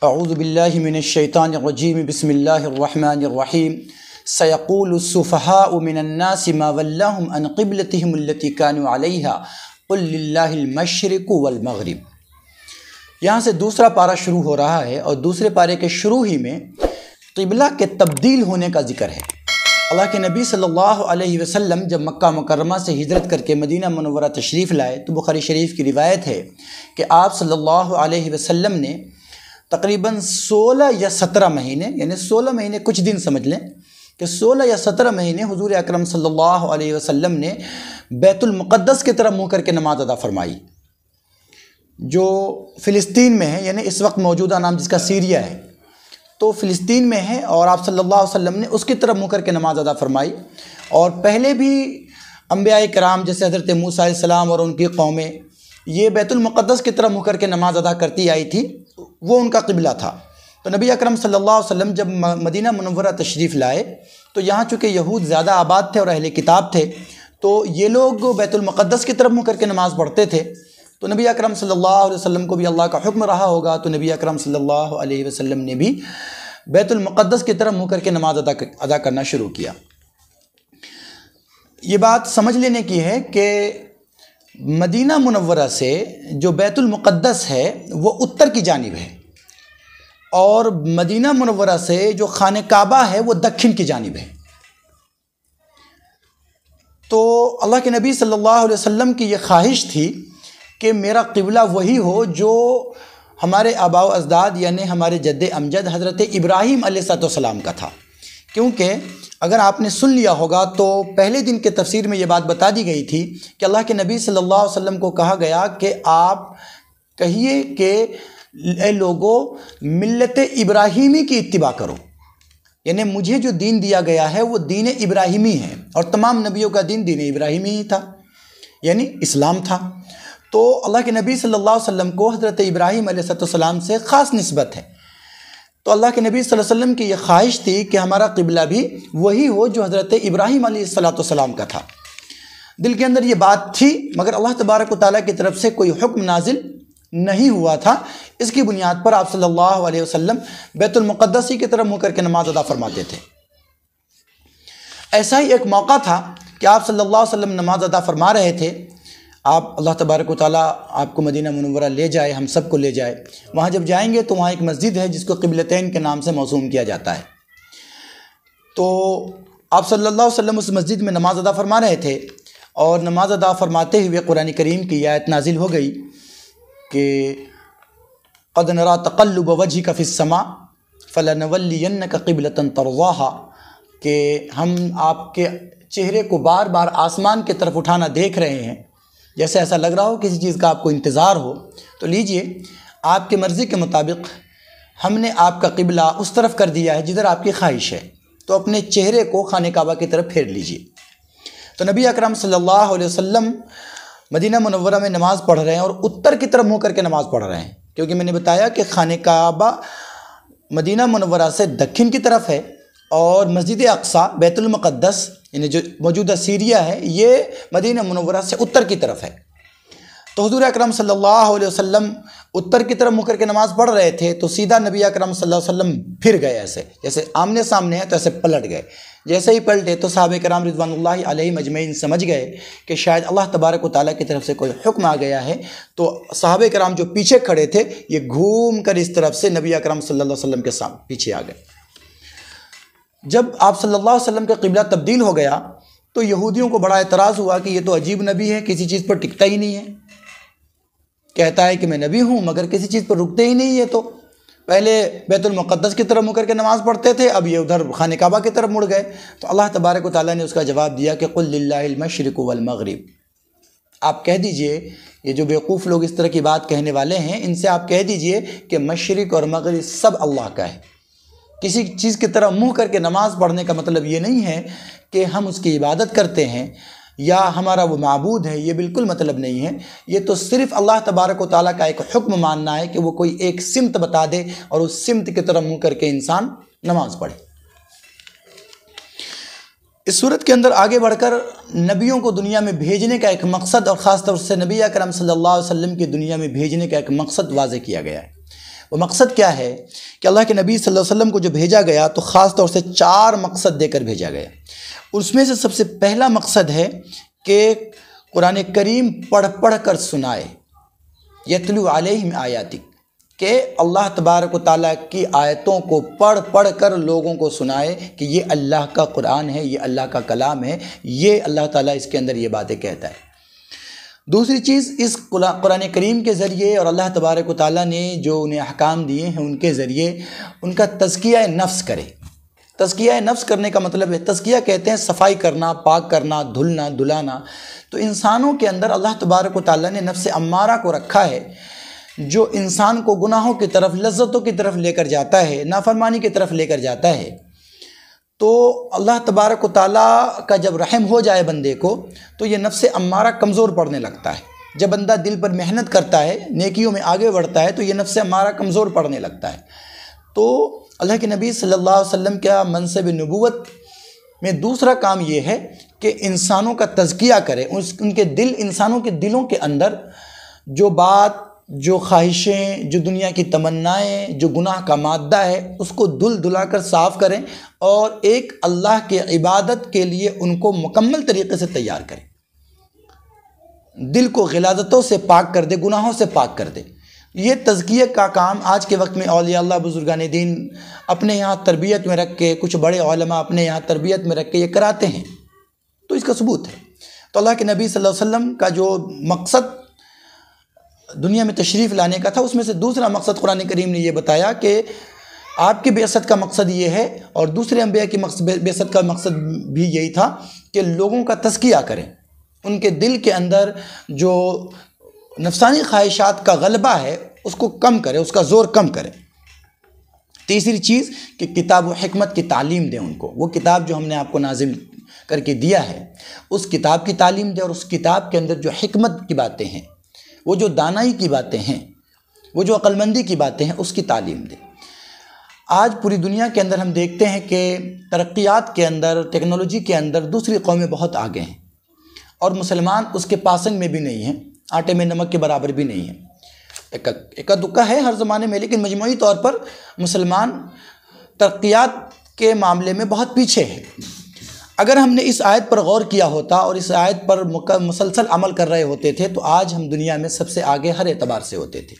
اعوذ باللہ من الشیطان الرجیم بسم اللہ الرحمن الرحیم سیقول السفہاء من الناس ما ولاہم عن قبلتہم التی کانوا علیہا قل للہ المشرق والمغرب۔ یہاں سے دوسرا پارہ شروع ہو رہا ہے اور دوسرے پارے کے شروع ہی میں قبلہ کے تبدیل ہونے کا ذکر ہے۔ اللہ کے نبی صلی اللہ علیہ وسلم جب مکہ مکرمہ سے ہجرت کر کے مدینہ منورہ تشریف لائے تو بخاری شریف کی روایت ہے کہ آپ صلی اللہ علیہ وسلم نے تقریباً 16 یا 17 مہینے، یعنی 16 مہینے کچھ دن سمجھ لیں کہ 16 یا 17 مہینے حضور اکرم صلی اللہ علیہ وسلم نے بیت المقدس کی طرف منہ کر کے نماز ادا فرمائی، جو فلسطین میں ہے، یعنی اس وقت موجودہ نام جس کا سیریا ہے، تو فلسطین میں ہے، اور آپ صلی اللہ علیہ وسلم نے اس کی طرف منہ کر کے نماز ادا فرمائی۔ اور پہلے بھی انبیاء کرام جیسے حضرت موسیٰ علیہ السلام اور ان کی قومیں یہ بیت المقدس کی طرف منہ کر کے نماز ادا کرتی آئی تھی، وہ ان کا قبلہ تھا۔ تو نبی اکرم صلی اللہ علیہ وسلم جب مدینہ منورہ تشریف لائے تو یہاں چونکہ یہود زیادہ آباد تھے اور اہل کتاب تھے، تو یہ لوگ بیت المقدس کی طرف منہ کر کے نماز پڑھتے تھے۔ تو نبی اکرم صلی اللہ علیہ وسلم کو بھی اللہ کا حکم رہا ہوگا، تو نبی اکرم صلی اللہ علیہ وسلم نے بھی بیت المقدس کی طرف منہ کر کے نماز ادا کرنا شروع کیا۔ یہ بات سمجھ لینے کی ہے کہ مدینہ منورہ سے جو بیت المقدس ہے وہ اتر کی جانب ہے، اور مدینہ منورہ سے جو خانہ کعبہ ہے وہ دکھن کی جانب ہے۔ تو اللہ کے نبی صلی اللہ علیہ وسلم کی یہ خواہش تھی کہ میرا قبلہ وہی ہو جو ہمارے آباء و اجداد یعنی ہمارے جد امجد حضرت ابراہیم علیہ السلام کا تھا، کیونکہ اگر آپ نے سن لیا ہوگا تو پہلے دن کے تفسیر میں یہ بات بتا دی گئی تھی کہ اللہ کے نبی صلی اللہ علیہ وسلم کو کہا گیا کہ آپ کہیے کہ اے لوگو ملت ابراہیمی کی اتباع کرو، یعنی مجھے جو دین دیا گیا ہے وہ دین ابراہیمی ہے، اور تمام نبیوں کا دین ابراہیمی ہی تھا، یعنی اسلام تھا۔ تو اللہ کے نبی صلی اللہ علیہ وسلم کو حضرت ابراہیم علیہ السلام سے خاص نسبت ہے، تو اللہ کے نبی صلی اللہ علیہ وسلم کی یہ خواہش تھی کہ ہمارا قبلہ بھی وہی ہو جو حضرت ابراہیم علیہ السلام کا تھا۔ دل کے اندر یہ بات تھی، مگر اللہ تبارک و تعالیٰ کی طرف سے کوئی حکم نازل نہیں ہوا تھا۔ اس کی بنیاد پر آپ صلی اللہ علیہ وسلم بیت المقدس کی طرف منہ کر کے نماز ادا فرماتے تھے۔ ایسا ہی ایک موقع تھا کہ آپ صلی اللہ علیہ وسلم نماز ادا فرما رہے تھے، آپ اللہ تبارک و تعالیٰ آپ کو مدینہ منورہ لے جائے، ہم سب کو لے جائے۔ وہاں جب جائیں گے تو وہاں ایک مسجد ہے جس کو قبلتین کے نام سے موسوم کیا جاتا ہے۔ تو آپ صلی اللہ علیہ وسلم اس مسجد میں نماز ادا فرما رہے تھے، اور نماز ادا فرماتے ہوئے قرآن کریم کی آیت نازل ہو گئی کہ قد نرى تقلب وجهك في السماء فلنولينك قبلة ترضاها، کہ ہم آپ کے چہرے کو بار بار آسمان کی طرف اٹھانا دیکھ رہے ہیں، جیسے ایسا لگ رہا ہو کسی چیز کا آپ کو انتظار ہو، تو لیجئے آپ کی مرضی کے مطابق ہم نے آپ کا قبلہ اس طرف کر دیا ہے جدھر آپ کی خواہش ہے، تو اپنے چہرے کو خانہ کعبہ کی طرف پھیر لیجئے۔ تو نبی اکرم صلی اللہ علیہ وسلم مدینہ منورہ میں نماز پڑھ رہے ہیں، اور اتر کی طرف منہ کر کے نماز پڑھ رہے ہیں، کیونکہ میں نے بتایا کہ خانہ کعبہ مدینہ منورہ سے دکھن کی طرف ہے، اور مسجد اقصی بیت المقدس یعنی جو موجودہ سیریا ہے یہ مدینہ منورہ سے اتر کی طرف ہے۔ تو حضور اکرم صلی اللہ علیہ وسلم اتر کی طرف منہ کر کے نماز پڑھ رہے تھے، تو سیدھا نبی اکرم صلی اللہ علیہ وسلم پھر گئے، ایسے جیسے آمنے سامنے ہے تو ایسے پلٹ گئے۔ جیسے ہی پلٹے تو صحابہ کرام رضوان اللہ علیہم اجمعین سمجھ گئے کہ شاید اللہ تبارک و تعالیٰ کی طرف سے کوئی حکم آ گیا ہے، تو صحابہ کرام جو پیچھے کھڑے تھے یہ گھوم کر اس طرف سے نبی اکرم صلی اللہ علیہ وسلم کے سامنے پیچھے آ گئے۔ جب آپ صلی اللہ علیہ وسلم کا قبلہ تبدیل ہو گیا تو یہودیوں کو بڑا اعتراض ہوا کہ یہ تو عجیب نبی ہے، کسی چیز پر ٹکتا ہی نہیں ہے، کہتا ہے کہ میں نبی ہوں مگر کسی چیز پر رکتے ہی نہیں ہے۔ تو پہلے بیت المقدس کی طرف منہ کر کے نماز پڑھتے تھے، اب یہ ادھر خانہ کعبہ کی طرف مڑ گئے۔ تو اللہ تبارک و تعالیٰ نے اس کا جواب دیا کہ قل للہ المشرق والمغرب، آپ کہہ دیجئے، یہ جو بیوقوف لوگ اس طرح کی بات کہنے والے ہیں ان سے آپ کہہ دیجئے کہ مشرق اور مغرب سب اللہ کا ہے۔ کسی چیز کی طرف منہ کر کے نماز پڑھنے کا مطلب یہ نہیں ہے کہ ہم اس کی عبادت کرتے ہیں یا ہمارا وہ معبود ہے، یہ بالکل مطلب نہیں ہے۔ یہ تو صرف اللہ تبارک و تعالیٰ کا ایک حکم ماننا ہے کہ وہ کوئی ایک سمت بتا دے اور اس سمت کی طرف منہ کر کے انسان نماز پڑھے۔ اس صورت کے اندر آگے بڑھ کر نبیوں کو دنیا میں بھیجنے کا ایک مقصد، اور خاص طور سے نبی اکرم صلی اللہ علیہ وسلم کی دنیا میں بھیجنے کا ایک مقصد واضح کیا گیا ہے۔ وہ مقصد کیا ہے کہ اللہ کے نبی صلی اللہ علیہ وسلم کو جو بھیجا گیا تو خاص طور سے 4 مقصد دے کر بھیجا گیا۔ اس میں سے سب سے پہلا مقصد ہے کہ قرآن کریم پڑھ کر سنائے، یتلو علیہم آیاتک، کہ اللہ تبارک و تعالیٰ کی آیتوں کو پڑھ کر لوگوں کو سنائے کہ یہ اللہ کا قرآن ہے، یہ اللہ کا کلام ہے، یہ اللہ تعالیٰ اس کے اندر یہ باتیں کہتا ہے۔ دوسری چیز، اس قرآن کریم کے ذریعے اور اللہ تبارک و تعالیٰ نے جو انہیں احکام دیے ہیں ان کے ذریعے ان کا تزکیہ نفس کرے۔ تزکیہ نفس کرنے کا مطلب ہے، تزکیہ کہتے ہیں صفائی کرنا، پاک کرنا، دھلنا، دھلانا۔ تو انسانوں کے اندر اللہ تبارک و تعالیٰ نے نفس امارہ کو رکھا ہے جو انسان کو گناہوں کی طرف، لذتوں کی طرف لے کر جاتا ہے، نافرمانی کی طرف لے کر جاتا ہے۔ تو اللہ تبارک و تعالیٰ کا جب رحم ہو جائے بندے کو تو یہ نفس امارہ کمزور پڑنے لگتا ہے۔ جب بندہ دل پر محنت کرتا ہے، نیکیوں میں آگے بڑھتا ہے، تو یہ نفس امارہ کمزور پڑنے لگتا ہے۔ تو اللہ کے نبی صلی اللہ علیہ وسلم کا منصب نبوت میں دوسرا کام یہ ہے کہ انسانوں کا تزکیہ کرے، ان کے دل، انسانوں کے دلوں کے اندر جو بات، جو خواہشیں، جو دنیا کی تمنائیں، جو گناہ کا مادہ ہے، اس کو دھلا کر صاف کریں اور ایک اللہ کے عبادت کے لیے ان کو مکمل طریقے سے تیار کریں۔ دل کو غلاظتوں سے پاک کر دے، گناہوں سے پاک کر دے۔ یہ تزکیہ کا کام آج کے وقت میں اولیاء اللہ، بزرگان دین اپنے یہاں تربیت میں رکھ کے، کچھ بڑے علماء اپنے یہاں تربیت میں رکھ کے یہ کراتے ہیں، تو اس کا ثبوت ہے۔ تو اللہ کے نبی صلی اللہ علیہ وسلم کا جو مقصد دنیا میں تشریف لانے کا تھا، اس میں سے دوسرا مقصد قرآن کریم نے یہ بتایا کہ آپ کی بعثت کا مقصد یہ ہے، اور دوسرے انبیاء کی بعثت کا مقصد بھی یہی تھا کہ لوگوں کا تزکیہ کریں، ان کے دل کے اندر جو نفسانی خواہشات کا غلبہ ہے اس کو کم کرے، اس کا زور کم کرے۔ تیسری چیز کہ کتاب و حکمت کی تعلیم دیں ان کو۔ وہ کتاب جو ہم نے آپ کو نازل کر کے دیا ہے، اس کتاب کی تعلیم دیں، اور اس کتاب کے اندر جو حکمت کی باتیں ہیں، وہ جو دانائی کی باتیں ہیں، وہ جو عقل مندی کی باتیں ہیں، اس کی تعلیم دیں۔ آج پوری دنیا کے اندر ہم دیکھتے ہیں کہ ترقیات کے اندر، ٹیکنالوجی کے اندر دوسری قومیں بہت آگے ہیں، اور مسلمان اس کے پاسنگ میں بھی نہیں ہیں، آٹے میں نمک کے برابر بھی نہیں ہیں۔ ایک دکا ہے ہر زمانے میں، لیکن مجموعی طور پر مسلمان ترقیات کے معاملے میں بہت پیچھے ہے۔ اگر ہم نے اس آیت پر غور کیا ہوتا اور اس آیت پر مسلسل عمل کر رہے ہوتے تھے تو آج ہم دنیا میں سب سے آگے ہر اعتبار سے ہوتے تھے۔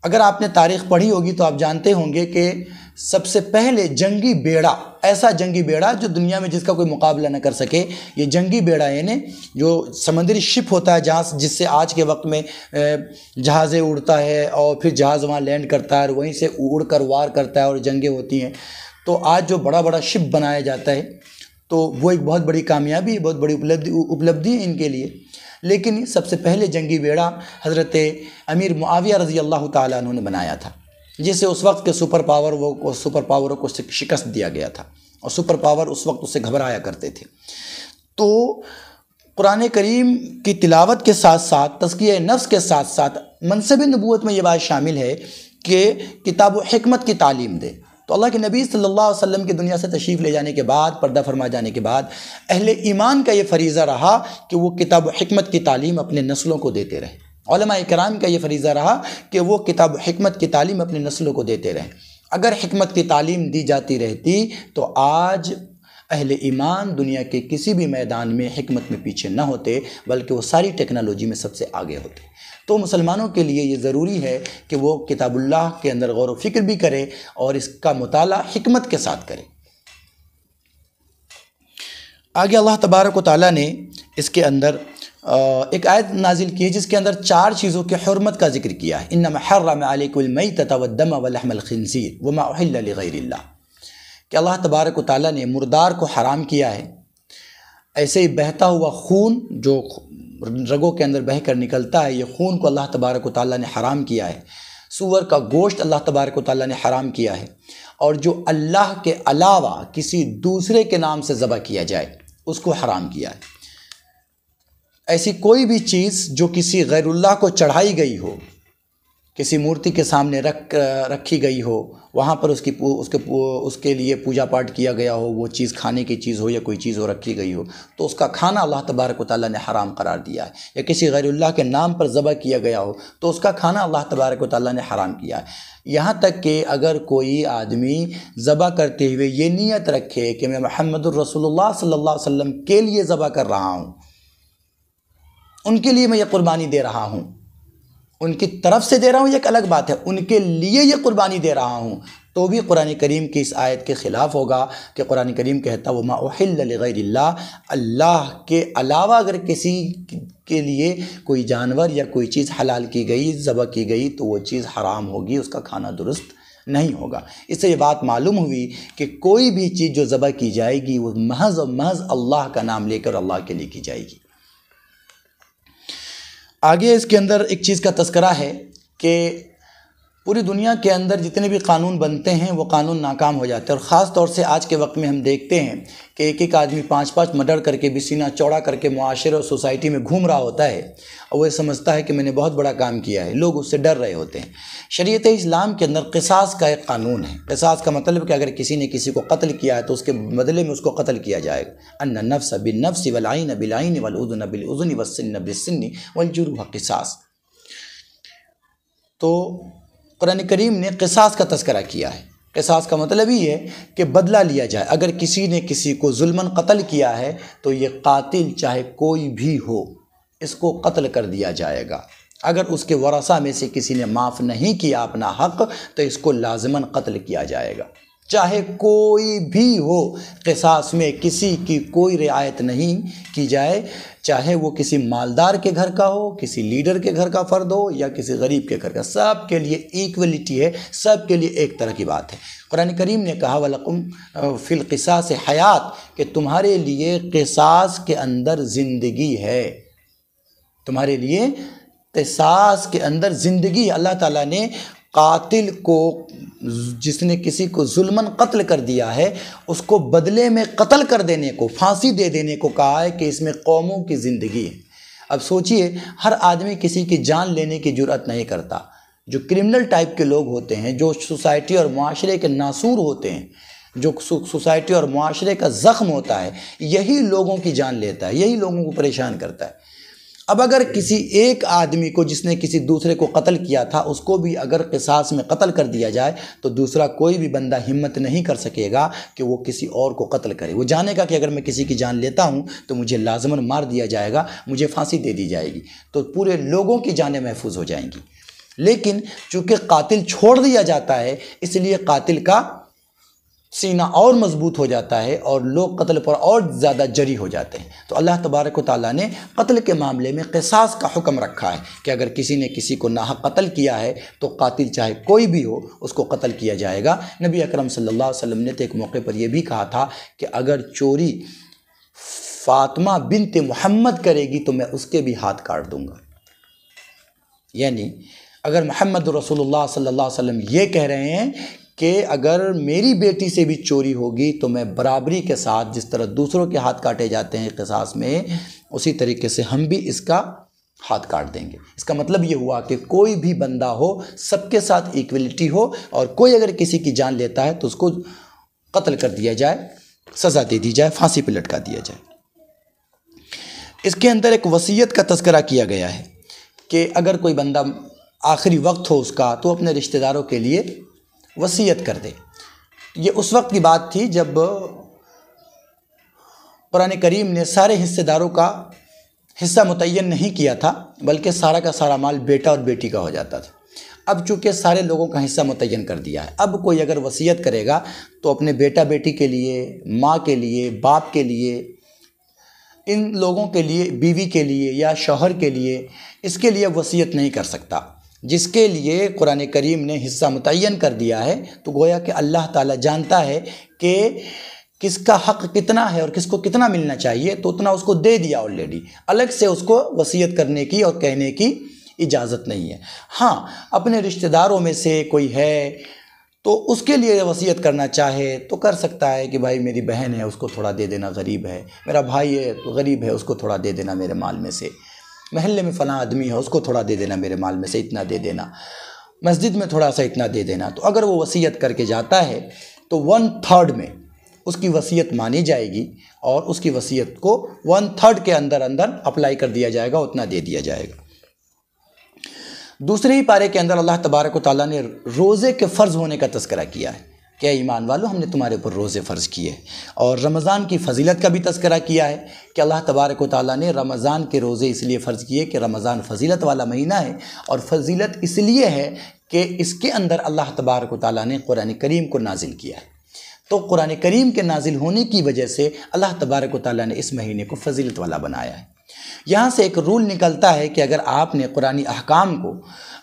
اگر آپ نے تاریخ پڑھی ہوگی تو آپ جانتے ہوں گے کہ سب سے پہلے جنگی بیڑا، ایسا جنگی بیڑا جو دنیا میں جس کا کوئی مقابلہ نہ کر سکے، یہ جنگی بیڑا یعنی جو سمندری شپ ہوتا ہے جس سے آج کے وقت میں جہازیں اڑتا ہے اور پھر جہاز وہاں لینڈ کرتا ہے اور وہیں سے اڑ کر وار کرتا ہے اور جنگیں ہوتی ہیں۔ تو آج جو بڑا بڑا شپ بنایا جاتا ہے تو وہ ایک بہت بڑی کامیابی ہے، بہت بڑی اپلبدھی ہے ان کے لیے۔ لیکن سب سے پہلے جنگی بیڑا حضرت امیر معاویہ رضی اللہ تعالیٰ عنہ نے بنایا تھا، جسے اس وقت کے سپر پاوروں کو شکست دیا گیا تھا، اور سپر پاور اس وقت اس سے گھبرایا کرتے تھے۔ تو قرآن کریم کی تلاوت کے ساتھ ساتھ، تزکیہ نفس کے ساتھ ساتھ، منصب نبوت میں یہ بات شامل ہے کہ کتاب و حکمت کی تعلیم دے۔ تو اللہ کے نبی صلی اللہ علیہ وسلم کی دنیا سے تشریف لے جانے کے بعد، پردہ فرما جانے کے بعد، اہل ایمان کا یہ فریضہ رہا کہ وہ کتاب و حکمت کی تعلیم اپنے نسلوں کو دیتے رہے۔ علماء کرام کا یہ فریضہ رہا کہ وہ کتاب و حکمت کی تعلیم اپنے نسلوں کو دیتے رہیں۔ اگر حکمت کی تعلیم دی جاتی رہتی تو آج اہل ایمان دنیا کے کسی بھی میدان میں حکمت میں پیچھے نہ ہوتے، بلکہ وہ ساری ٹیکنالوجی میں سب سے آگے ہوتے۔ تو مسلمانوں کے لیے یہ ضروری ہے کہ وہ کتاب اللہ کے اندر غور و فکر بھی کرے اور اس کا مطالعہ حکمت کے ساتھ کرے۔ آگے اللہ تبارک و تعالیٰ نے اس کے اندر ایک آیت نازل کی ہے جس کے اندر 4 چیزوں کے حرمت کا ذکر کیا ہے۔ انما حرم علیکم المیتۃ والدم ولحم الخنزیر وما احل لغیر اللہ، کہ اللہ تبارک و تعالیٰ نے مردار کو حرام کیا ہے، ایسے ہی بہتا ہوا خون جو رگوں کے اندر بہہ کر نکلتا ہے، یہ خون کو اللہ تبارک و تعالیٰ نے حرام کیا ہے۔ سور کا گوشت اللہ تبارک و تعالیٰ نے حرام کیا ہے، اور جو اللہ کے علاوہ کسی دوسرے کے نام سے ذبح کیا جائے اس کو حرام کیا ہے۔ ایسی کوئی بھی چیز جو کسی غیر اللہ کو چڑھائی گئی ہو، کسی مورتی کے سامنے رکھی گئی ہو، وہاں پر اس کے لیے پوجا پاٹ کیا گیا ہو، وہ چیز کھانے کی چیز ہو یا کوئی چیز ہو رکھی گئی ہو، تو اس کا کھانا اللہ تبارک و تعالیٰ نے حرام قرار دیا ہے. یا کسی غیر اللہ کے نام پر ذبح کیا گیا ہو تو اس کا کھانا اللہ تبارک و تعالیٰ نے حرام کیا ہے. یہاں تک کہ اگر کوئی آدمی ذبح کرتے ہوئے یہ نیت رکھے کہ میں محمد الرسول اللہ صلی اللہ علیہ وسلم کے لیے ذبح کر رہا ہوں، ان کے لیے میں یہ قربانی دے رہا ہوں، ان کی طرف سے دے رہا ہوں یہ ایک الگ بات ہے، ان کے لیے یہ قربانی دے رہا ہوں، تو بھی قرآن کریم کی اس آیت کے خلاف ہوگا کہ قرآن کریم کہتا وَمَا أُحِلَّ لِغَيْرِ اللَّهِ، اللہ کے علاوہ اگر کسی کے لیے کوئی جانور یا کوئی چیز حلال کی گئی، ذبح کی گئی، تو وہ چیز حرام ہوگی، اس کا کھانا درست نہیں ہوگا. اس سے یہ بات معلوم ہوئی کہ کوئی بھی چیز جو ذبح کی جائے گی وہ محض و محض اللہ کا نام لے کر اللہ کے لیے کی جائے گی. آگے اس کے اندر ایک چیز کا تذکرہ ہے کہ پوری دنیا کے اندر جتنے بھی قانون بنتے ہیں وہ قانون ناکام ہو جاتے ہیں، اور خاص طور سے آج کے وقت میں ہم دیکھتے ہیں کہ ایک آدمی 5 مرڈر کر کے بھی سینہ چوڑا کر کے معاشرے اور سوسائٹی میں گھوم رہا ہوتا ہے، اور وہ سمجھتا ہے کہ میں نے بہت بڑا کام کیا ہے، لوگ اس سے ڈر رہے ہوتے ہیں. شریعت اسلام کے اندر قصاص کا ایک قانون ہے. قصاص کا مطلب کہ اگر کسی نے کسی کو قتل کیا ہے تو اس کے بدلے میں اس کو قتل کیا جائے گا. ان النفس بالنفس والعین بالعین والاذن بالاذن والسن بالسن والجروح قصاص. تو قرآن کریم نے قصاص کا تذکرہ کیا ہے. قصاص کا مطلب ہی ہے کہ بدلہ لیا جائے. اگر کسی نے کسی کو ظلماً قتل کیا ہے تو یہ قاتل چاہے کوئی بھی ہو اس کو قتل کر دیا جائے گا. اگر اس کے ورثہ میں سے کسی نے معاف نہیں کیا اپنا حق تو اس کو لازماً قتل کیا جائے گا، چاہے کوئی بھی ہو. قصاص میں کسی کی کوئی رعایت نہیں کی جائے، چاہے وہ کسی مالدار کے گھر کا ہو، کسی لیڈر کے گھر کا فرد ہو یا کسی غریب کے گھر کا، سب کے لیے ایکولیٹی ہے، سب کے لیے ایک طرح کی بات ہے. قرآن کریم نے کہا وَلَكُمْ فِي الْقِصَاصِ حَيَاةٌ، کہ تمہارے لیے قصاص کے اندر زندگی ہے، تمہارے لیے قصاص کے اندر زندگی. اللہ تعالیٰ نے قاتل کو، جس نے کسی کو ظلماً قتل کر دیا ہے، اس کو بدلے میں قتل کر دینے کو، پھانسی دے دینے کو کہا ہے کہ اس میں قوموں کی زندگی ہے. اب سوچئے ہر آدمی کسی کی جان لینے کی جرأت نہیں کرتا. جو کرمنل ٹائپ کے لوگ ہوتے ہیں، جو سوسائٹی اور معاشرے کے ناسور ہوتے ہیں، جو سوسائٹی اور معاشرے کا زخم ہوتا ہے، یہی لوگوں کی جان لیتا ہے، یہی لوگوں کو پریشان کرتا ہے. اب اگر کسی ایک آدمی کو جس نے کسی دوسرے کو قتل کیا تھا اس کو بھی اگر قصاص میں قتل کر دیا جائے تو دوسرا کوئی بھی بندہ ہمت نہیں کر سکے گا کہ وہ کسی اور کو قتل کرے. وہ جانے گا کہ اگر میں کسی کی جان لیتا ہوں تو مجھے لازماً مار دیا جائے گا، مجھے پھانسی دے دی جائے گی، تو پورے لوگوں کی جانیں محفوظ ہو جائیں گی. لیکن چونکہ قاتل چھوڑ دیا جاتا ہے اس لیے قاتل کا سینہ اور مضبوط ہو جاتا ہے اور لوگ قتل پر اور زیادہ جری ہو جاتے ہیں. تو اللہ تبارک و تعالیٰ نے قتل کے معاملے میں قصاص کا حکم رکھا ہے کہ اگر کسی نے کسی کو ناحق قتل کیا ہے تو قاتل چاہے کوئی بھی ہو اس کو قتل کیا جائے گا. نبی اکرم صلی اللہ علیہ وسلم نے تو ایک موقع پر یہ بھی کہا تھا کہ اگر چوری فاطمہ بنت محمد کرے گی تو میں اس کے بھی ہاتھ کاٹ دوں گا. یعنی اگر محمد رسول اللہ صلی اللہ علیہ وسلم یہ کہہ رہے ہیں کہ اگر میری بیٹی سے بھی چوری ہوگی تو میں برابری کے ساتھ جس طرح دوسروں کے ہاتھ کاٹے جاتے ہیں قصاص میں، اسی طریقے سے ہم بھی اس کا ہاتھ کاٹ دیں گے. اس کا مطلب یہ ہوا کہ کوئی بھی بندہ ہو سب کے ساتھ ایکولیٹی ہو، اور کوئی اگر کسی کی جان لیتا ہے تو اس کو قتل کر دیا جائے، سزا دے دی جائے، پھانسی پہ لٹکا دیا جائے. اس کے اندر ایک وصیت کا تذکرہ کیا گیا ہے کہ اگر کوئی بندہ آخری وقت ہو اس کا تو اپنے رشتہ داروں کے لیے وصیت کر دے. یہ اس وقت کی بات تھی جب قرآن کریم نے سارے حصے داروں کا حصہ متعین نہیں کیا تھا، بلکہ سارا کا سارا مال بیٹا اور بیٹی کا ہو جاتا تھا. اب چونکہ سارے لوگوں کا حصہ متعین کر دیا ہے، اب کوئی اگر وصیت کرے گا تو اپنے بیٹا بیٹی کے لیے، ماں کے لیے، باپ کے لیے، ان لوگوں کے لیے، بیوی کے لیے یا شوہر کے لیے، اس کے لیے وصیت نہیں کر سکتا. جس کے لیے قرآن کریم نے حصہ متعین کر دیا ہے تو گویا کہ اللہ تعالیٰ جانتا ہے کہ کس کا حق کتنا ہے اور کس کو کتنا ملنا چاہیے، تو اتنا اس کو دے دیا آلریڈی. الگ سے اس کو وصیت کرنے کی اور کہنے کی اجازت نہیں ہے. ہاں اپنے رشتہ داروں میں سے کوئی ہے تو اس کے لیے وصیت کرنا چاہے تو کر سکتا ہے کہ بھائی میری بہن ہے اس کو تھوڑا دے دینا، غریب ہے، میرا بھائی ہے تو غریب ہے اس کو تھوڑا دے دینا میرے مال میں سے، محلے میں فلاں آدمی ہے اس کو تھوڑا دے دینا میرے مال میں سے اتنا دے دینا. مسجد میں تھوڑا سا اتنا دے دینا، تو اگر وہ وصیت کر کے جاتا ہے تو 1/3 میں اس کی وصیت مانی جائے گی اور اس کی وصیت کو 1/3 کے اندر اپلائی کر دیا جائے گا، اتنا دے دیا جائے گا۔ دوسرے ہی پارے کے اندر اللہ تبارک و تعالیٰ نے روزے کے فرض ہونے کا تذکرہ کیا ہے کہ اے ایمان والو، ہم نے تمہارے اوپر روزے فرض کیے، اور رمضان کی فضیلت کا بھی تذکرہ کیا ہے کہ اللہ تبارک و تعالیٰ نے رمضان کے روزے اس لیے فرض کیے کہ رمضان فضیلت والا مہینہ ہے، اور فضیلت اس لیے ہے کہ اس کے اندر اللہ تبارک و تعالیٰ نے قرآن کریم کو نازل کیا ہے۔ تو قرآن کریم کے نازل ہونے کی وجہ سے اللہ تبارک و تعالیٰ نے اس مہینے کو فضیلت والا بنایا ہے۔ یہاں سے ایک رول نکلتا ہے کہ اگر آپ نے قرآنی احکام کو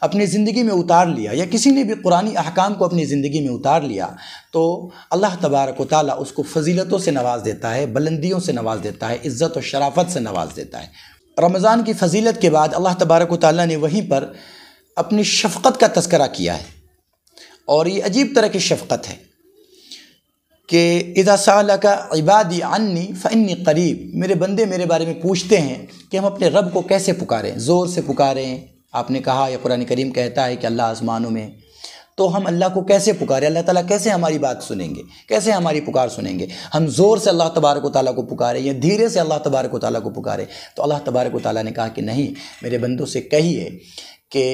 اپنی زندگی میں اتار لیا، یا کسی نے بھی قرآنی احکام کو اپنی زندگی میں اتار لیا، تو اللہ تبارک و تعالیٰ اس کو فضیلتوں سے نواز دیتا ہے، بلندیوں سے نواز دیتا ہے، عزت و شرافت سے نواز دیتا ہے۔ رمضان کی فضیلت کے بعد اللہ تبارک و تعالیٰ نے وہیں پر اپنی شفقت کا تذکرہ کیا ہے، اور یہ عجیب طرح کی شفقت ہے کہ اذا سألک عبادی عنی فانی قریب، میرے بندے میرے بارے میں پوچھتے ہیں کہ ہم اپنے رب کو کیسے پکاریں، زور سے پکاریں۔ آپ نے کہا، یا قرآن کریم کہتا ہے کہ اللہ آسمانوں میں، تو ہم اللہ کو کیسے پکاریں؟ اللہ تعالیٰ کیسے ہماری بات سنیں گے، کیسے ہماری پکار سنیں گے؟ ہم زور سے اللہ تبارک و تعالیٰ کو پکاریں یا دھیرے سے اللہ تبارک و تعالیٰ کو پکاریں؟ تو اللہ تبارک و تعالیٰ نے کہا کہ نہیں، میرے بندوں سے کہیے کہ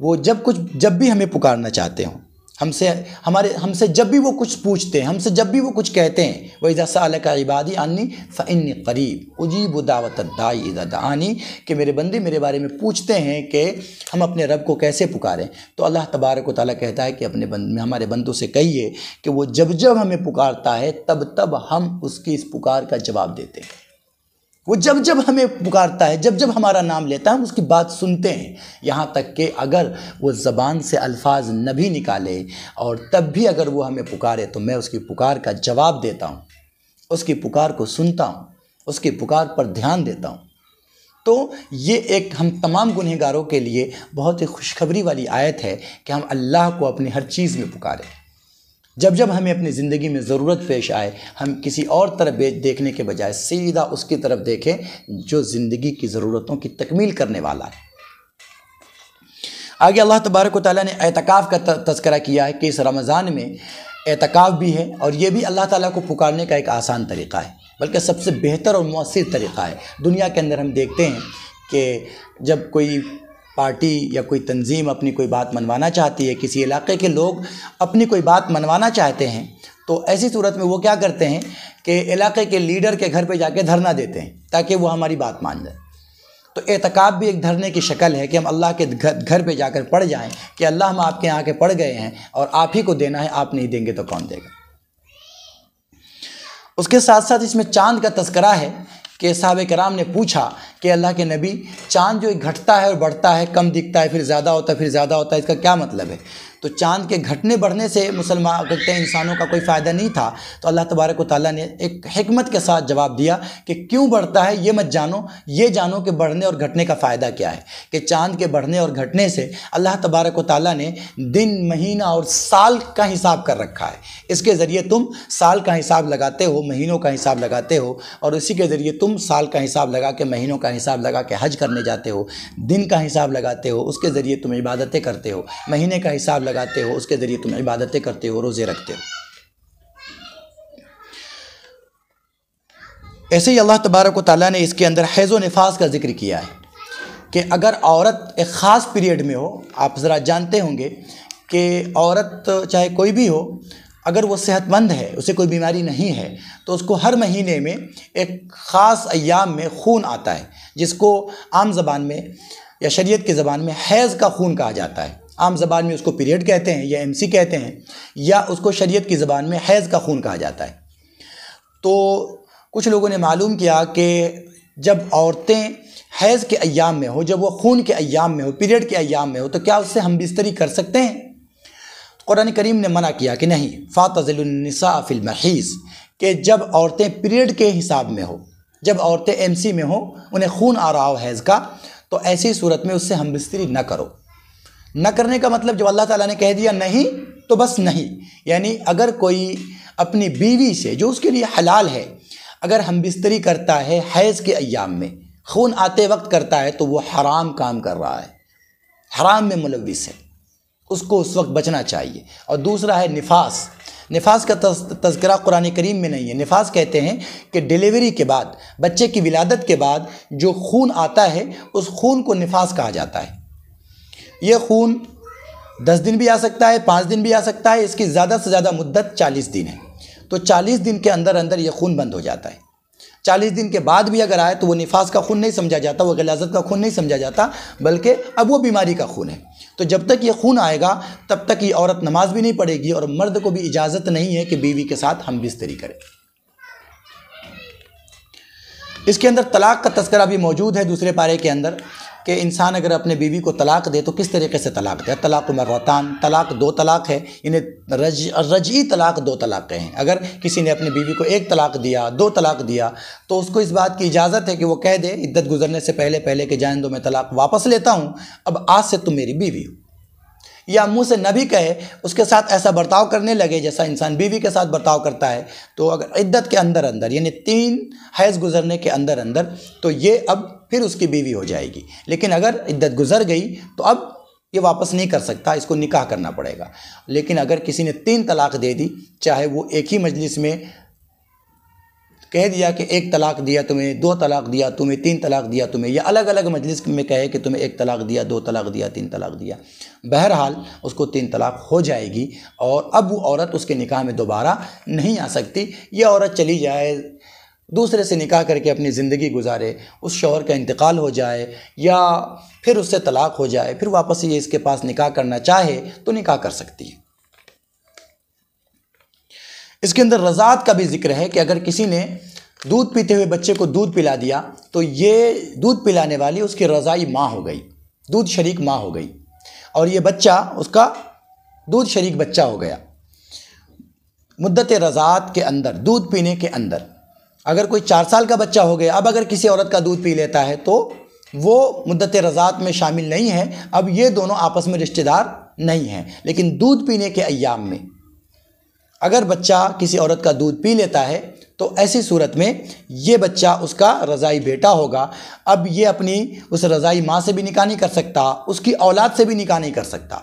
وہ جب بھی ہمیں پکارنا چاہتے ہوں، ہم سے جب بھی وہ کچھ پوچھتے ہیں، ہم سے جب بھی وہ کچھ کہتے ہیں، وَإِذَا سَأَلَكَ عِبَادِي عَنِّي فَإِنِّي قَرِيبٌ أُجِيبُ دَعْوَةَ الدَّاعِ إِذَا دَعَانِ، کہ میرے بندے میرے بارے میں پوچھتے ہیں کہ ہم اپنے رب کو کیسے پکاریں، تو اللہ تبارک و تعالیٰ کہتا ہے کہ ہمارے بندوں سے کہیے کہ وہ جب ہمیں پکارتا ہے تب ہم اس کی اس پکار کا جواب دیتے ہیں۔ وہ جب ہمیں پکارتا ہے، جب ہمارا نام لیتا ہے، ہم اس کی بات سنتے ہیں، یہاں تک کہ اگر وہ زبان سے الفاظ نہ بھی نکالے اور تب بھی اگر وہ ہمیں پکارے تو میں اس کی پکار کا جواب دیتا ہوں، اس کی پکار کو سنتا ہوں، اس کی پکار پر دھیان دیتا ہوں۔ تو یہ ایک ہم تمام گنہگاروں کے لیے بہت ہی خوشخبری والی آیت ہے کہ ہم اللہ کو اپنی ہر چیز میں پکاریں۔ جب ہمیں اپنی زندگی میں ضرورت پیش آئے، ہم کسی اور طرف دیکھنے کے بجائے سیدھا اس کی طرف دیکھیں جو زندگی کی ضرورتوں کی تکمیل کرنے والا ہے۔ آگے اللہ تبارک و تعالیٰ نے اعتکاف کا تذکرہ کیا ہے کہ اس رمضان میں اعتکاف بھی ہے، اور یہ بھی اللہ تعالیٰ کو پکارنے کا ایک آسان طریقہ ہے، بلکہ سب سے بہتر اور مؤثر طریقہ ہے۔ دنیا کے اندر ہم دیکھتے ہیں کہ جب کوئی پارٹی یا کوئی تنظیم اپنی کوئی بات منوانا چاہتی ہے، کسی علاقے کے لوگ اپنی کوئی بات منوانا چاہتے ہیں، تو ایسی صورت میں وہ کیا کرتے ہیں کہ علاقے کے لیڈر کے گھر پہ جا کے دھرنا دیتے ہیں تاکہ وہ ہماری بات مان جائے۔ تو اعتکاف بھی ایک دھرنے کی شکل ہے کہ ہم اللہ کے گھر پہ جا کر پڑھ جائیں کہ اللہ ہم آپ کے یہاں کے پڑھ گئے ہیں اور آپ ہی کو دینا ہے، آپ نہیں دیں گے تو کون دے گا۔ اس کے ساتھ ساتھ اس میں چاند کا تذکرہ ہے کہ صحابہ کرام نے پوچھا کہ اللہ کے نبی، چاند جو گھٹتا ہے اور بڑھتا ہے، کم دکھتا ہے، پھر زیادہ ہوتا ہے، پھر زیادہ ہوتا ہے، اس کا کیا مطلب ہے؟ تو چاند کے گھٹنے بڑھنے سے مسلمان کہتے ہیں انسانوں کا کوئی فائدہ نہیں تھا، تو اللہ تبارک و تعالیٰ نے ایک حکمت کے ساتھ جواب دیا کہ کیوں بڑھتا ہے یہ مت جانو، یہ جانو کہ بڑھنے اور گھٹنے کا فائدہ کیا ہے، کہ چاند کے بڑھنے اور گھٹنے سے اللہ تبارک و تعالیٰ نے دن، مہینہ اور سال کا حساب کر رکھا ہے۔ اس کے ذریعے تم سال کا حساب لگاتے ہو، مہینوں کا حساب لگاتے ہو، اور اسی کے ذریعے تم سال کا حساب لگا کے، مہینوں کا حساب لگا کے حج کرنے جاتے ہو، دن کا حساب لگاتے ہو، اس کے ذریعے تم عبادتیں کرتے ہو، مہینے کا حساب لگاتے ہو، اس کے ذریعے تم عبادتیں کرتے ہو، روزے رکھتے ہو۔ ایسے ہی اللہ تبارک و تعالیٰ نے اس کے اندر حیض و نفاس کا ذکر کیا ہے کہ اگر عورت ایک خاص پیریڈ میں ہو، آپ ذرا جانتے ہوں گے کہ عورت چاہے کوئی بھی ہو، اگر وہ صحت مند ہے، اسے کوئی بیماری نہیں ہے، تو اس کو ہر مہینے میں ایک خاص ایام میں خون آتا ہے، جس کو عام زبان میں یا شریعت کی زبان میں حیض کا خون کہا جاتا ہے۔ عام زبان میں اس کو پیریڈ کہتے ہیں یا MC کہتے ہیں، یا اس کو شریعت کی زبان میں حیض کا خون کہا جاتا ہے۔ تو کچھ لوگوں نے معلوم کیا کہ جب عورتیں حیض کے ایام میں ہو، جب وہ خون کے ایام میں ہو، پیریڈ کے ایام میں ہو، تو کیا اس سے ہم بستری کر سکتے ہیں؟ قرآن کریم نے منع کیا کہ نہیں، فَاعْتَزِلُوا النِّسَاءَ فِي الْمَحِيضِ، کہ جب عورتیں پیریڈ کے حساب میں ہو، جب عورتیں MC میں ہو، انہیں خون آ رہا ہو حیض کا، تو ایسی صورت میں اس سے ہم بستری نہ کرو۔ نہ کرنے کا مطلب جب اللہ تعالیٰ نے کہہ دیا نہیں تو بس نہیں، یعنی اگر کوئی اپنی بیوی سے جو اس کے لیے حلال ہے اگر ہم بستری کرتا ہے حیض کے ایام میں، خون آتے وقت کرتا ہے، تو وہ حرام کام کر رہا ہے، حرام میں ملوث ہے، اس کو اس وقت بچنا چاہیے۔ اور دوسرا ہے نفاس۔ نفاس کا تذکرہ قرآن کریم میں نہیں ہے۔ نفاس کہتے ہیں کہ ڈیلیوری کے بعد، بچے کی ولادت کے بعد جو خون آتا ہے اس خون کو نفاس کہا جاتا ہے۔ یہ خون 10 دن بھی آ سکتا ہے، 5 دن بھی آ سکتا ہے، اس کی زیادہ سے زیادہ مدت 40 دن ہے۔ تو 40 دن کے اندر اندر یہ خون بند ہو جاتا ہے۔ 40 دن کے بعد بھی اگر آئے تو وہ نفاس کا خون نہیں سمجھا جاتا، وہ غلاظت کا خون نہیں سمجھا جاتا، بلکہ اب وہ بیماری کا خون ہے۔ تو جب تک یہ خون آئے گا تب تک یہ عورت نماز بھی نہیں پڑھے گی، اور مرد کو بھی اجازت نہیں ہے کہ بیوی کے ساتھ ہم بستری کرے۔ اس کے اندر طلاق کا تذکرہ بھی موجود ہے دوسرے پارے کے اندر، کہ انسان اگر اپنے بیوی کو طلاق دے تو کس طریقے سے طلاق دے۔ طلاق مرتان، طلاق 2 طلاق ہے، یعنی رجعی طلاق 2 طلاقیں ہیں۔ اگر کسی نے اپنی بیوی کو 1 طلاق دیا، 2 طلاق دیا، تو اس کو اس بات کی اجازت ہے کہ وہ کہہ دے عدت گزرنے سے پہلے کہ جان دو میں طلاق واپس لیتا ہوں، اب آج سے تم میری بیوی ہو۔ یا منہ سے نہ بھی کہے، اس کے ساتھ ایسا برتاؤ کرنے لگے جیسا انسان بیوی کے ساتھ برتاؤ کرتا ہے، تو اگر عدت کے اندر اندر یعنی 3 حیض گزرنے کے اندر اندر تو یہ اب پھر اس کی بیوی ہو جائے گی۔ لیکن اگر عدت گزر گئی تو اب یہ واپس نہیں کر سکتا، اس کو نکاح کرنا پڑے گا۔ لیکن اگر کسی نے 3 طلاق دے دی، چاہے وہ ایک ہی مجلس میں کہہ دیا کہ 1 طلاق دیا تمہیں، 2 طلاق دیا تمہیں، 3 طلاق دیا تمہیں، یا الگ الگ مجلس میں کہے کہ تمہیں 1 طلاق دیا، 2 طلاق دیا، 3 طلاق دیا، بہرحال اس کو 3 طلاق ہو جائے گی، اور اب وہ عورت اس کے نکاح میں دوبارہ نہیں آ سکتی۔ یہ عورت چلی جائے، دوسرے سے نکاح کر کے اپنی زندگی گزارے، اس شوہر کا انتقال ہو جائے یا پھر اس سے طلاق ہو جائے، پھر واپس یہ اس کے پاس نکاح کرنا چاہے تو نکاح کر سکتی ہے۔ اس کے اندر رضاعت کا بھی ذکر ہے کہ اگر کسی نے دودھ پیتے ہوئے بچے کو دودھ پلا دیا تو یہ دودھ پلانے والی اس کی رضاعی ماں ہو گئی، دودھ شریک ماں ہو گئی، اور یہ بچہ اس کا دودھ شریک بچہ ہو گیا۔ مدت رضاعت کے اندر، دودھ پینے کے اندر، اگر کوئی 4 سال کا بچہ ہو گیا، اب اگر کسی عورت کا دودھ پی لیتا ہے تو وہ مدت رضاعت میں شامل نہیں ہے، اب یہ دونوں آپس میں رشتہ دار نہیں ہیں۔ لیکن دودھ پینے کے ایام میں اگر بچہ کسی عورت کا دودھ پی لیتا ہے تو ایسی صورت میں یہ بچہ اس کا رضاعی بیٹا ہوگا۔ اب یہ اپنی اس رضاعی ماں سے بھی نکاح نہیں کر سکتا، اس کی اولاد سے بھی نکاح نہیں کر سکتا،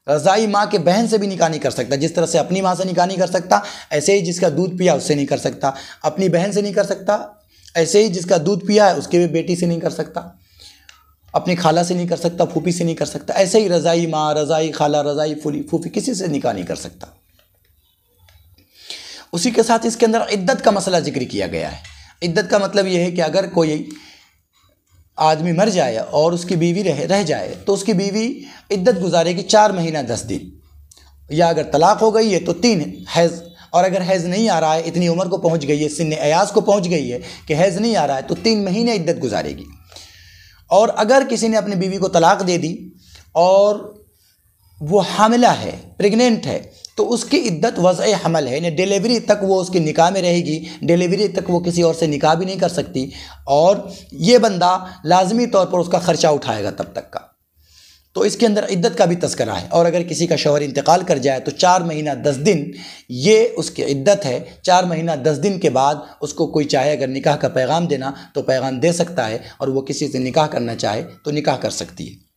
رضاعی ماں کے بہن سے بھی نکاح نہیں کر سکتا۔ جس طرح سے اپنی ماں سے نکاح نہیں کر سکتا، ایسے ہی جس کا دودھ پیا اس سے نہیں کر سکتا، اپنی بہن سے نہیں کر سکتا، ایسے ہی جس کا دودھ پیا ہے اس کے بھی بیٹی سے نہیں کر سکتا، اپنی خالہ سے نہیں کر سکتا، پھوپھی سے نہیں کر سکتا، ایسے ہی رضاعی ماں، رضاعی خالہ، رضاعی پھوپھی کسی سے نکاح نہیں کر سکتا۔ اسی کے ساتھ اس کے اندر عدت کا مسئلہ ذکر کیا گیا ہے۔ عدت کا مطلب یہ ہے کہ اگر کوئی آدمی مر جائے اور اس کی بیوی رہ جائے تو اس کی بیوی عدت گزارے گی 4 مہینہ 10 دن، یا اگر طلاق ہو گئی ہے تو 3 حیض، اور اگر حیض نہیں آ رہا ہے، اتنی عمر کو پہنچ گئی ہے، سن ایاز کو پہنچ گئی ہے کہ حیض نہیں آ رہا ہے، تو 3 مہینے عدت گزارے گی۔ اور اگر کسی نے اپنی بیوی کو طلاق دے دی اور وہ حاملہ ہے، پریگننٹ ہے، تو اس کی عدت وضع حمل ہے، یعنی ڈیلیوری تک وہ اس کی نکاح میں رہے گی، ڈیلیوری تک وہ کسی اور سے نکاح بھی نہیں کر سکتی، اور یہ بندہ لازمی طور پر اس کا خرچہ اٹھائے گا تب تک کا۔ تو اس کے اندر عدت کا بھی تذکرہ ہے۔ اور اگر کسی کا شوہر انتقال کر جائے تو 4 مہینہ 10 دن یہ اس کی عدت ہے۔ 4 مہینہ 10 دن کے بعد اس کو کوئی چاہے اگر نکاح کا پیغام دینا تو پیغام دے سکتا ہے، اور وہ کسی سے نکاح کرنا چاہے تو نکاح کر سکتی ہے۔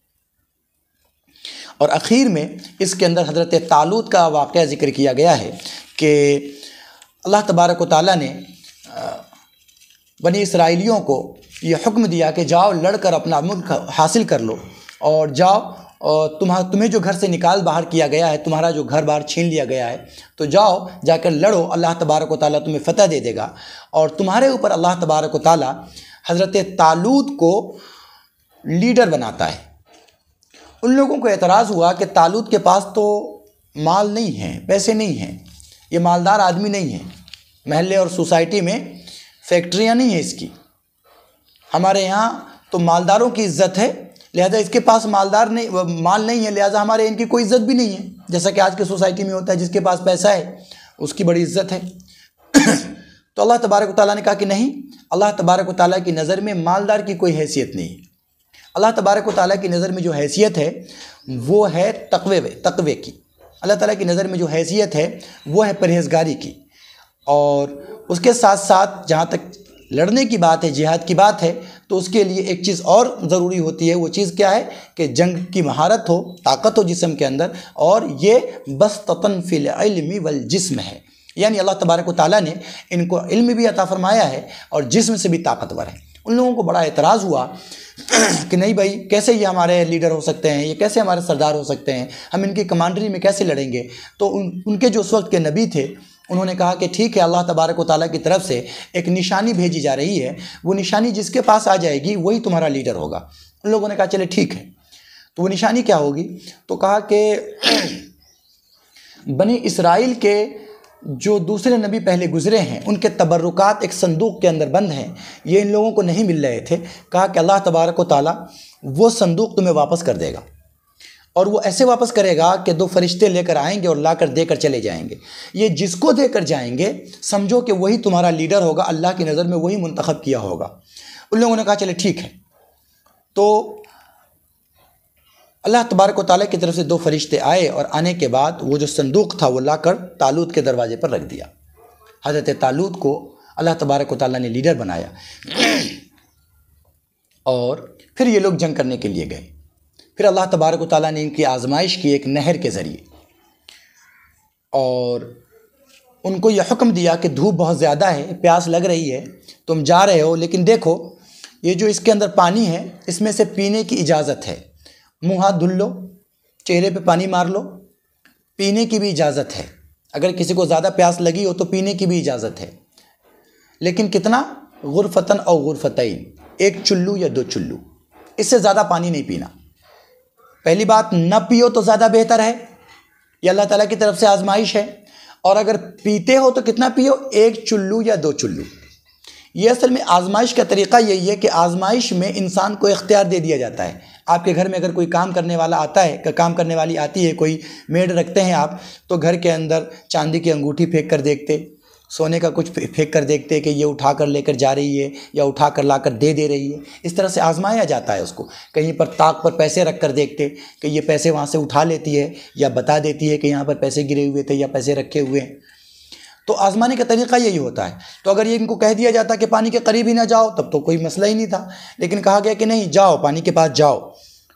اور اخیر میں اس کے اندر حضرت طالوت کا واقعہ ذکر کیا گیا ہے کہ اللہ تبارک و تعالیٰ نے بنی اسرائیلیوں کو یہ حکم دیا کہ جاؤ لڑ کر اپنا ملک حاصل کر لو، اور جاؤ، اور تمہیں جو گھر سے نکال باہر کیا گیا ہے، تمہارا جو گھر بار چھین لیا گیا ہے، تو جاؤ جا کر لڑو، اللہ تبارک و تعالیٰ تمہیں فتح دے دے گا۔ اور تمہارے اوپر اللہ تبارک و تعالیٰ حضرت طالوت کو لیڈر بناتا ہے۔ ان لوگوں کو اعتراض ہوا کہ طالوت کے پاس تو مال نہیں ہے، پیسے نہیں ہیں، یہ مالدار آدمی نہیں ہے، محلے اور سوسائٹی میں فیکٹریاں نہیں ہیں اس کی، ہمارے یہاں تو مالداروں کی عزت ہے، لہذا اس کے پاس مال نہیں ہے، لہذا ہمارے ان کی کوئی عزت بھی نہیں ہے، جیسا کہ آج کے سوسائٹی میں ہوتا ہے، جس کے پاس پیسہ ہے اس کی بڑی عزت ہے۔ تو اللہ تبارک و تعالیٰ نے کہا کہ نہیں، اللہ تبارک و تعالیٰ کی نظر میں مالدار کی کوئی حیثیت نہیں ہے۔ اللہ تبارک و تعالیٰ کی نظر میں جو حیثیت ہے وہ ہے تقوی کی۔ اللہ تعالیٰ کی نظر میں جو حیثیت ہے وہ ہے پرہیزگاری کی، اور اس کے ساتھ ساتھ جہاں تک لڑنے کی بات ہے، جہاد کی بات ہے، تو اس کے لیے ایک چیز اور ضروری ہوتی ہے، وہ چیز کیا ہے کہ جنگ کی مہارت ہو، طاقت ہو جسم کے اندر، اور یہ بسطۃ فی العلم والجسم ہے، یعنی اللہ تبارک و تعالیٰ نے ان کو علم بھی عطا فرمایا ہے اور جسم سے بھی طاقتور ہے۔ ان لوگوں کو بڑا اعتراض ہوا کہ نہیں بھائی، کیسے یہ ہمارے لیڈر ہو سکتے ہیں، یہ کیسے ہمارے سردار ہو سکتے ہیں، ہم ان کی کمانڈری میں کیسے لڑیں گے؟ تو ان کے جو اس وقت کے نبی تھے انہوں نے کہا کہ ٹھیک ہے، اللہ تبارک و تعالیٰ کی طرف سے ایک نشانی بھیجی جا رہی ہے، وہ نشانی جس کے پاس آ جائے گی وہی تمہارا لیڈر ہوگا۔ ان لوگوں نے کہا چلے ٹھیک ہے، تو وہ نشانی کیا ہوگی؟ تو کہا کہ بنی اسرائیل کے جو دوسرے نبی پہلے گزرے ہیں ان کے تبرکات ایک صندوق کے اندر بند ہیں، یہ ان لوگوں کو نہیں مل رہے تھے۔ کہا کہ اللہ تبارک و تعالیٰ وہ صندوق تمہیں واپس کر دے گا، اور وہ ایسے واپس کرے گا کہ 2 فرشتے لے کر آئیں گے اور لا کر دے کر چلے جائیں گے۔ یہ جس کو دے کر جائیں گے سمجھو کہ وہی تمہارا لیڈر ہوگا، اللہ کی نظر میں وہی منتخب کیا ہوگا۔ ان لوگوں نے کہا چلے ٹھیک ہے۔ تو اللہ تبارک و تعالیٰ کی طرف سے 2 فرشتے آئے، اور آنے کے بعد وہ جو صندوق تھا وہ لا کر طالوت کے دروازے پر رکھ دیا۔ حضرت طالوت کو اللہ تبارک و تعالیٰ نے لیڈر بنایا، اور پھر یہ لوگ جنگ کرنے کے لیے گئے۔ پھر اللہ تبارک و تعالیٰ نے ان کی آزمائش کی ایک نہر کے ذریعے، اور ان کو یہ حکم دیا کہ دھوپ بہت زیادہ ہے، پیاس لگ رہی ہے، تم جا رہے ہو، لیکن دیکھو یہ جو اس کے اندر پانی ہے اس میں سے پینے کی اجازت ہے، منہ ہاتھ دھل لو، چہرے پہ پانی مار لو، پینے کی بھی اجازت ہے، اگر کسی کو زیادہ پیاس لگی ہو تو پینے کی بھی اجازت ہے، لیکن کتنا؟ غرفتن او غرفتین، 1 چلو یا 2 چلو، اس سے زیادہ پانی نہیں پینا۔ پہلی بات، نہ پیو تو زیادہ بہتر ہے، یہ اللہ تعالیٰ کی طرف سے آزمائش ہے، اور اگر پیتے ہو تو کتنا پیو؟ 1 چلو یا 2 چلو۔ یہ اصل میں آزمائش کا طریقہ یہی ہے کہ آزمائش میں انسان کو اختیار دے دیا جاتا ہے۔ آپ کے گھر میں اگر کوئی کام کرنے والا آتا ہے، کام کرنے والی آتی ہے، کوئی میڈ رکھتے ہیں آپ، تو گھر کے اندر چاندی کی انگوٹھی پھینک کر دیکھتے، سونے کا کچھ پھینک کر دیکھتے کہ یہ اٹھا کر لے کر جا رہی ہے یا اٹھا کر لا کر دے رہی ہے، اس طرح سے آزمایا جاتا ہے اس کو۔ کہیں پر طاق پر پیسے رکھ کر دیکھتے کہ یہ پیسے وہاں سے اٹھا لیتی ہے یا بتا دیتی ہے کہ یہاں پر پیسے گرے ہوئے تھے یا پیسے رکھے ہوئے ہیں۔ تو آزمانے کا طریقہ یہی ہوتا ہے۔ تو اگر یہ ان کو کہہ دیا جاتا کہ پانی کے قریب ہی نہ جاؤ تب تو کوئی مسئلہ ہی نہیں تھا، لیکن کہا گیا کہ نہیں، جاؤ، پانی کے پاس جاؤ،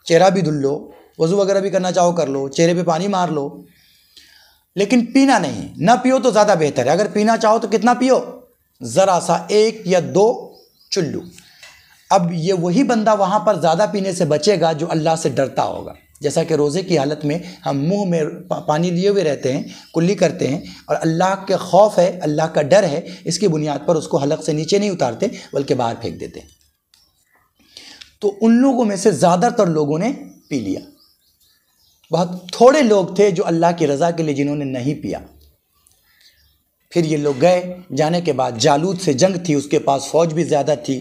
چہرہ بھی دھل لو، وضو وغیرہ بھی کرنا چاہو کر لو، چہرے پہ پانی مار لو، لیکن پینا نہیں، نہ پیو تو زیادہ بہتر ہے۔ اگر پینا چاہو تو کتنا پیو؟ ذرا سا، 1 یا 2 چلو۔ اب یہ وہی بندہ وہاں پر زیادہ پینے سے بچے گا جو اللہ سے ڈرتا ہوگا، جیسا کہ روزے کی حالت میں ہم منہ میں پانی لیے ہوئے رہتے ہیں، کلی کرتے ہیں، اور اللہ کے خوف ہے، اللہ کا ڈر ہے، اس کی بنیاد پر اس کو حلق سے نیچے نہیں اتارتے بلکہ باہر پھینک دیتے ہیں۔ تو ان لوگوں میں سے زیادہ تر لوگوں نے پی لیا، بہت تھوڑے لوگ تھے جو اللہ کی رضا کے لیے جنہوں نے نہیں پیا۔ پھر یہ لوگ گئے، جانے کے بعد جالوت سے جنگ تھی، اس کے پاس فوج بھی زیادہ تھی،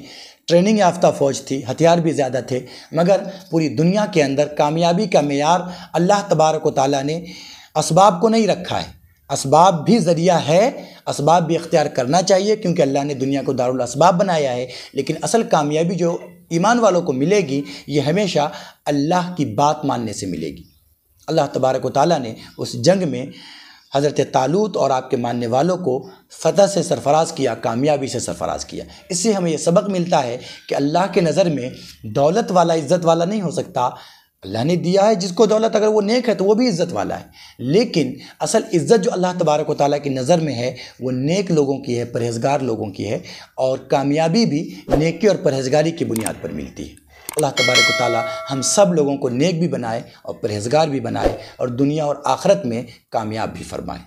ٹریننگ یافتہ فوج تھی، ہتھیار بھی زیادہ تھے، مگر پوری دنیا کے اندر کامیابی کا معیار اللہ تبارک و تعالیٰ نے اسباب کو نہیں رکھا ہے۔ اسباب بھی ذریعہ ہے، اسباب بھی اختیار کرنا چاہیے کیونکہ اللہ نے دنیا کو دارالاسباب بنایا ہے، لیکن اصل کامیابی جو ایمان والوں کو ملے گی یہ ہمیشہ اللہ کی بات ماننے سے ملے گی۔ اللہ تبارک و تعالیٰ نے اس جنگ میں حضرت طالوت اور آپ کے ماننے والوں کو فتح سے سرفراز کیا، کامیابی سے سرفراز کیا۔ اس سے ہمیں یہ سبق ملتا ہے کہ اللہ کے نظر میں دولت والا عزت والا نہیں ہو سکتا۔ اللہ نے دیا ہے جس کو دولت، اگر وہ نیک ہے تو وہ بھی عزت والا ہے، لیکن اصل عزت جو اللہ تبارک و تعالیٰ کی نظر میں ہے وہ نیک لوگوں کی ہے، پرہیزگار لوگوں کی ہے، اور کامیابی بھی نیکی اور پرہیزگاری کی بنیاد پر ملتی ہے۔ اللہ تبارک و تعالیٰ ہم سب لوگوں کو نیک بھی بنائے اور پرہیزگار بھی بنائے، اور دنیا اور آخرت میں کامیاب بھی فرمائے۔